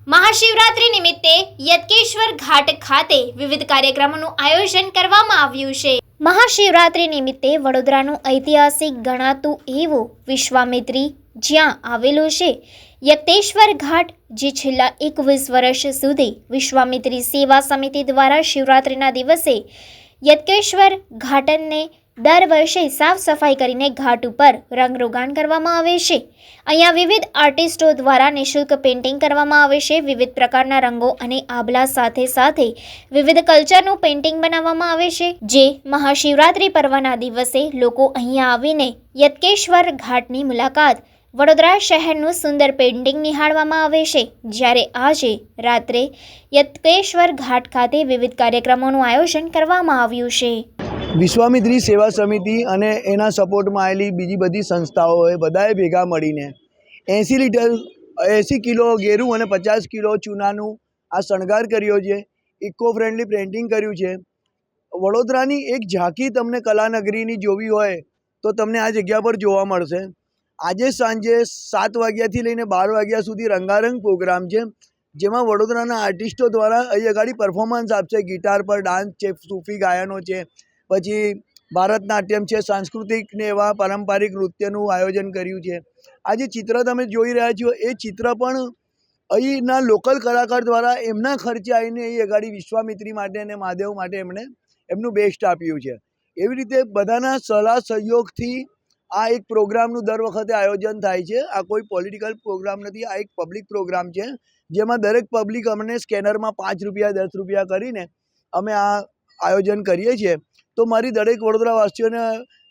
મહાશિવરાત્રી નિમિત્તે યત્કેશ્વર ઘાટ ખાતે વિવિધ કાર્યક્રમોનું આયોજન કરવામાં આવ્યું છે। મહાશિવરાત્રી નિમિત્તે વડોદરાનું ઐતિહાસિક ગણાતું એવું વિશ્વામિત્રી જ્યાં આવેલું છે યત્કેશ્વર ઘાટ, જે છેલ્લા 21 વર્ષ સુધી વિશ્વામિત્રી સેવા સમિતિ દ્વારા શિવરાત્રિના દિવસે યત્કેશ્વર ઘાટને દર વર્ષે સાફ સફાઈ કરીને ઘાટ ઉપર રંગરોગાન કરવામાં આવે છે। અહીંયા વિવિધ આર્ટિસ્ટો દ્વારા નિઃશુલ્ક પેઇન્ટિંગ કરવામાં આવે છે। વિવિધ પ્રકારના રંગો અને આભલા સાથે સાથે વિવિધ કલ્ચરનું પેઇન્ટિંગ બનાવવામાં આવે છે, જે મહાશિવરાત્રિ પર્વના દિવસે લોકો અહીંયા આવીને યત્કેશ્વર ઘાટની મુલાકાત વડોદરા શહેરનું સુંદર પેઇન્ટિંગ નિહાળવામાં આવે છે। જ્યારે આજે રાત્રે યત્કેશ્વર ઘાટ ખાતે વિવિધ કાર્યક્રમોનું આયોજન કરવામાં આવ્યું છે। વિશ્વામિત્રી સેવા સમિતિ અને એના સપોર્ટમાં આવેલી બીજી બધી સંસ્થાઓએ બધાએ ભેગા મળીને 80 કિલો ગેરું અને 50 કિલો ચૂનાનું આ શણગાર કર્યો છે। ઇકો ફ્રેન્ડલી પેઇન્ટિંગ કર્યું છે। વડોદરાની એક ઝાંખી તમને કલાનગરીની જોવી હોય તો તમને આ જગ્યા પર જોવા મળશે। આજે સાંજે 7 વાગ્યાથી લઈને 12 વાગ્યા સુધી રંગારંગ પ્રોગ્રામ છે, જેમાં વડોદરાના આર્ટિસ્ટો દ્વારા અહીં આગળ પરફોર્મન્સ આપશે। ગિટાર પર ડાન્સ છે, સૂફી ગાયનો છે, પછી ભારતનાટ્યમ છે, સાંસ્કૃતિક ને એવા પારંપરિક નૃત્યનું આયોજન કર્યું છે। આ જે ચિત્ર તમે જોઈ રહ્યા છો એ ચિત્ર પણ અહીંના લોકલ કલાકાર દ્વારા એમના ખર્ચે આવીને અહીં આગળ વિશ્વામિત્રી માટે અને મહાદેવ માટે એમણે એમનું બેસ્ટ આપ્યું છે। એવી રીતે બધાના સલાહ સહયોગથી આ એક પ્રોગ્રામનું દર વખતે આયોજન થાય છે। આ કોઈ પોલિટિકલ પ્રોગ્રામ નથી, આ એક પબ્લિક પ્રોગ્રામ છે, જેમાં દરેક પબ્લિક અમને સ્કેનરમાં 5 રૂપિયા 10 રૂપિયા કરીને અમે આ આયોજન કરીએ છીએ। તો મારી દરેક વડોદરાવાસીઓને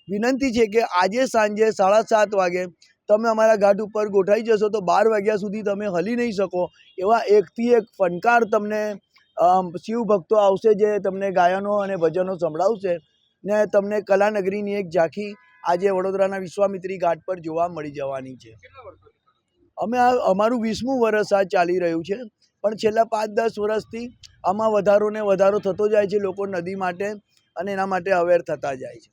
વિનંતી છે કે આજે સાંજે 7:30 વાગે તમે અમારા ઘાટ ઉપર ગોઠવાઈ જશો તો 12 વાગ્યા સુધી તમે હલી નહીં શકો એવા એકથી એક ફનકાર તમને શિવ ભક્તો આવશે, જે તમને ગાયનો અને ભજનો સંભળાવશે ને તમને કલાનગરીની એક ઝાંખી આજે વડોદરાના વિશ્વામિત્રી ઘાટ પર જોવા મળી જવાની છે। અમે અમારું 20મું વર્ષ આ ચાલી રહ્યું છે, પણ છેલ્લા 5-10 વર્ષથી આમાં વધારો ને વધારો થતો જાય છે। લોકો નદી માટે અને એના માટે અવેર થતા જાય છે।